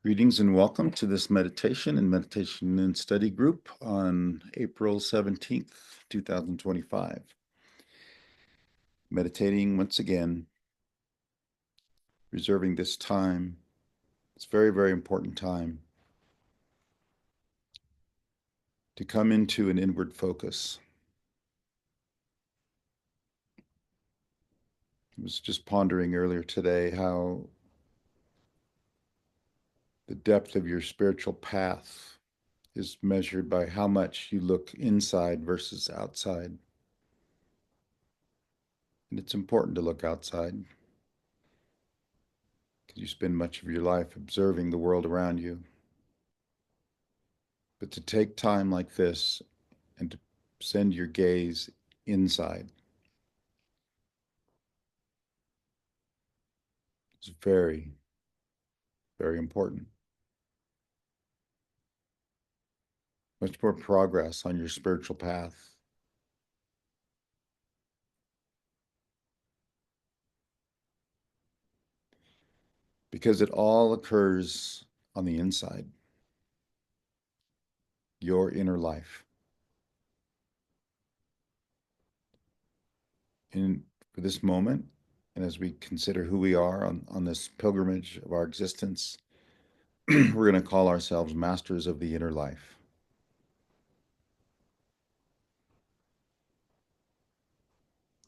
Greetings and welcome to this meditation and study group on April 17th, 2025. Meditating once again, reserving this time. It's very, very important time to come into an inward focus. I was just pondering earlier today how the depth of your spiritual path is measured by how much you look inside versus outside. And it's important to look outside because you spend much of your life observing the world around you. But to take time like this and to send your gaze inside is very, very important. Much more progress on your spiritual path. Because it all occurs on the inside, your inner life. And for this moment, and as we consider who we are on this pilgrimage of our existence, we're going to call ourselves masters of the inner life.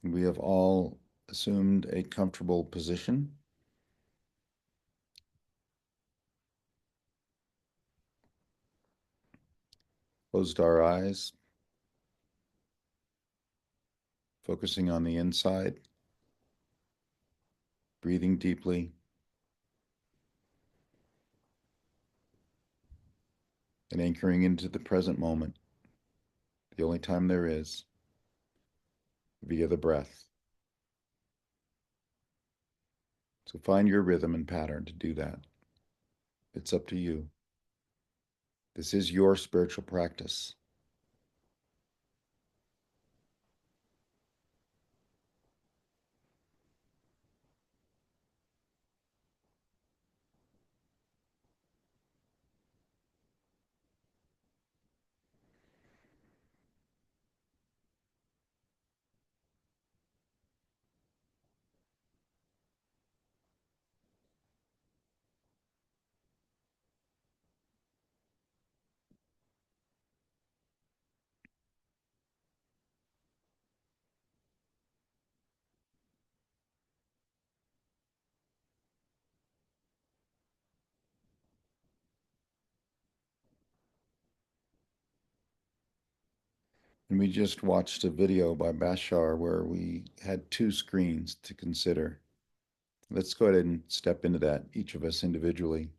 And we have all assumed a comfortable position, closed our eyes, focusing on the inside, breathing deeply, and anchoring into the present moment, the only time there is, via the breath. So find your rhythm and pattern to do that. It's up to you. This is your spiritual practice. And we just watched a video by Bashar where we had two screens to consider. Let's go ahead and step into that, each of us individually.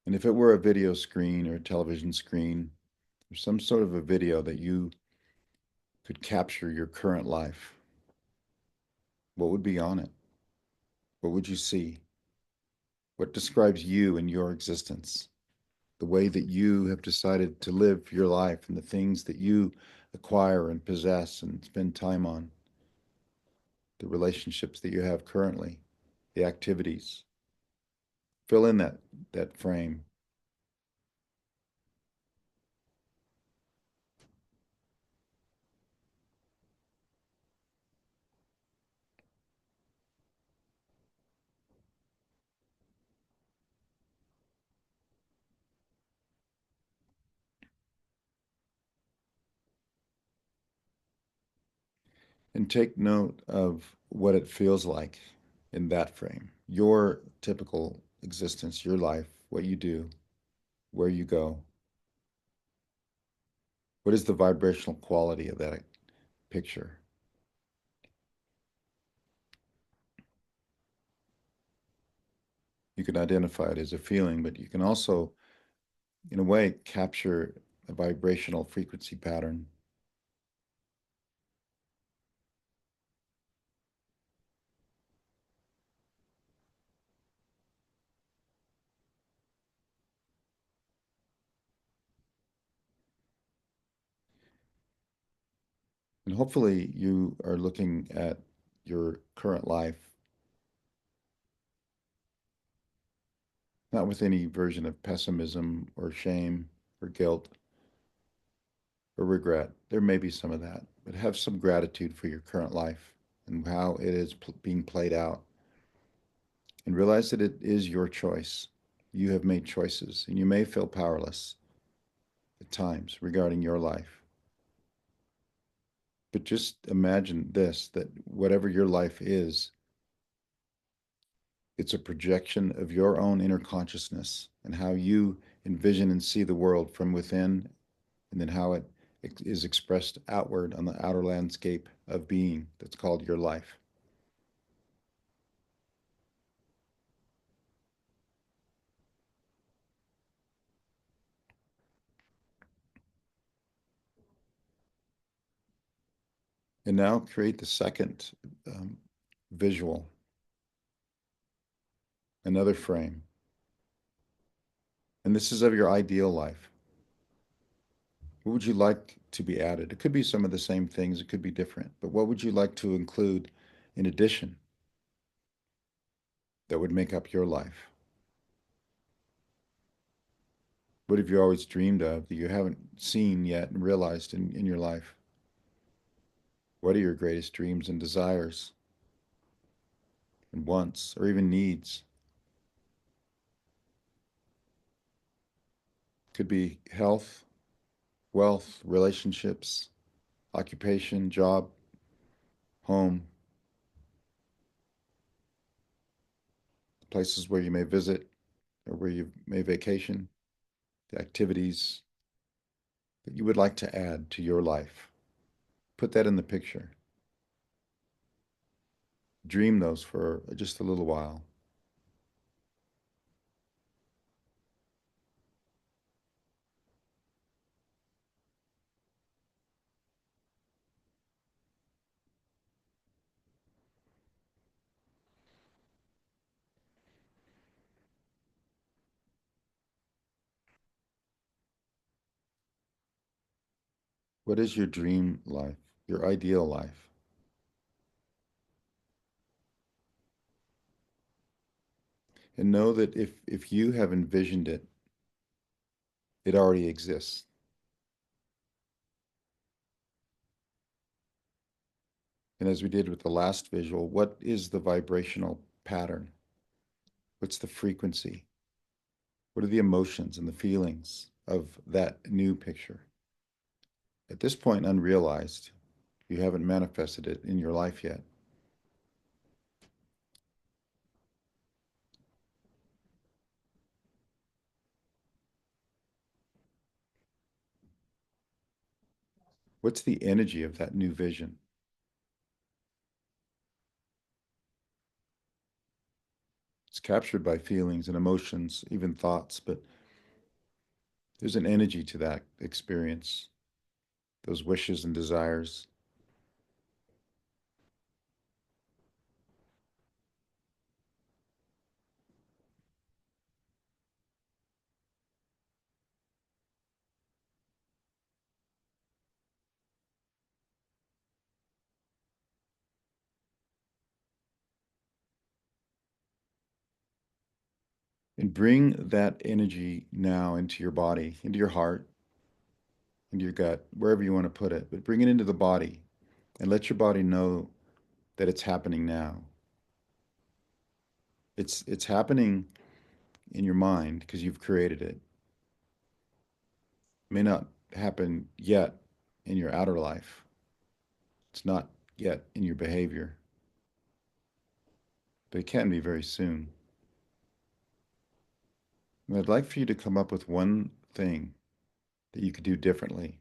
And if it were a video screen or a television screen, or some sort of a video that you could capture your current life, what would be on it? What would you see? What describes you and your existence? The way that you have decided to live your life and the things that you acquire and possess and spend time on, the relationships that you have currently, the activities. Fill in that frame. And take note of what it feels like in that frame. Your typical existence, your life, what you do, where you go. What is the vibrational quality of that picture? You can identify it as a feeling, but you can also, in a way, capture a vibrational frequency pattern. And hopefully you are looking at your current life not with any version of pessimism or shame or guilt or regret. There may be some of that, but have some gratitude for your current life and how it is being played out. And realize that it is your choice. You have made choices, and you may feel powerless at times regarding your life. But just imagine this, that whatever your life is, it's a projection of your own inner consciousness and how you envision and see the world from within, and then how it is expressed outward on the outer landscape of being that's called your life. And now create the second um, visual, another frame. And this is of your ideal life. What would you like to be added? It could be some of the same things, it could be different, but what would you like to include in addition that would make up your life? What have you always dreamed of that you haven't seen yet and realized in your life? What are your greatest dreams and desires and wants or even needs? Could be health, wealth, relationships, occupation, job, home, places where you may visit or where you may vacation, the activities that you would like to add to your life. Put that in the picture. Dream those for just a little while. What is your dream life, your ideal life? And know that if you have envisioned it, it already exists. And as we did with the last visual, what is the vibrational pattern? What's the frequency? What are the emotions and the feelings of that new picture? At this point, unrealized, you haven't manifested it in your life yet. What's the energy of that new vision? It's captured by feelings and emotions, even thoughts, but there's an energy to that experience, those wishes and desires. And bring that energy now into your body, into your heart, into your gut, wherever you want to put it, but bring it into the body and let your body know that it's happening now. It's happening in your mind because you've created it. It may not happen yet in your outer life. It's not yet in your behavior, but it can be very soon. And I'd like for you to come up with one thing that you could do differently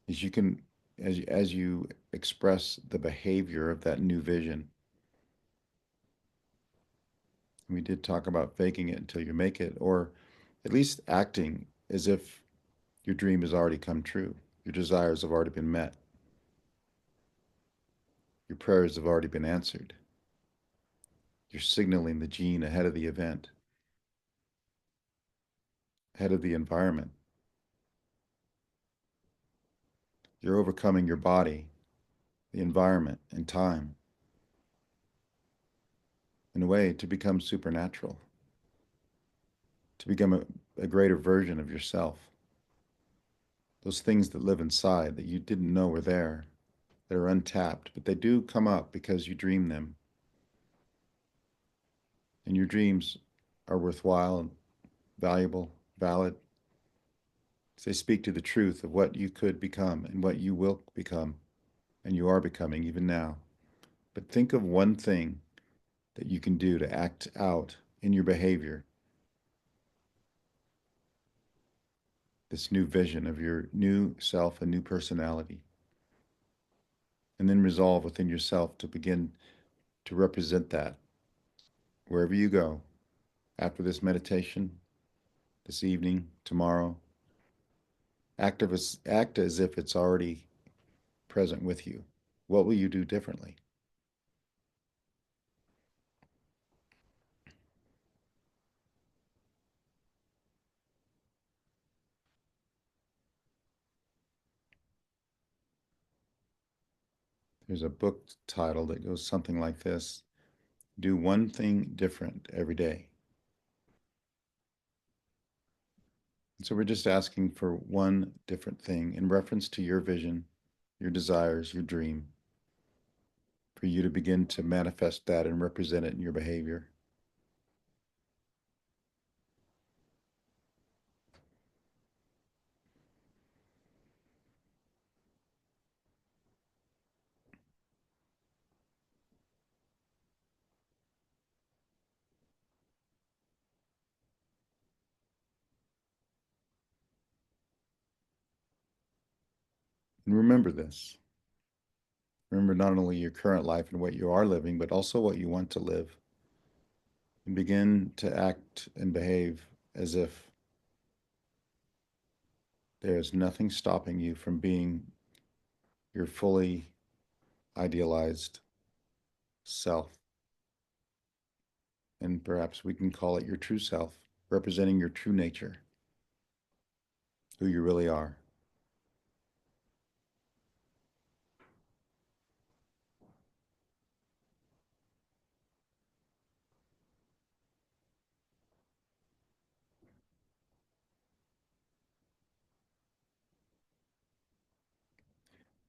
is you can as you express the behavior of that new vision. We did talk about faking it until you make it, or at least acting as if your dream has already come true. Your desires have already been met. Your prayers have already been answered. You're signaling the gene ahead of the event, ahead of the environment. You're overcoming your body, the environment, and time. in a way, to become supernatural, to become a greater version of yourself. Those things that live inside that you didn't know were there, that are untapped, but they do come up because you dream them. And your dreams are worthwhile and valuable, valid. They speak to the truth of what you could become and what you will become, and you are becoming even now. But think of one thing that you can do to act out in your behavior this new vision of your new self and new personality. And then resolve within yourself to begin to represent that wherever you go after this meditation, this evening, tomorrow. Act as if it's already present with you. What will you do differently? There's a book title that goes something like this: Do one thing different every day. And so we're just asking for one different thing in reference to your vision, your desires, your dream, for you to begin to manifest that and represent it in your behavior. And remember this. Remember not only your current life and what you are living, but also what you want to live. And begin to act and behave as if there is nothing stopping you from being your fully idealized self. And perhaps we can call it your true self, representing your true nature, who you really are.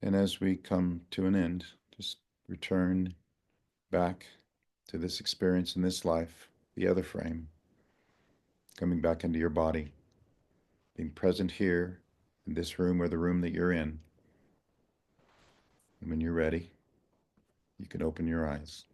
And as we come to an end, just return back to this experience in this life, the other frame, coming back into your body, being present here in this room or the room that you're in. And when you're ready, you can open your eyes.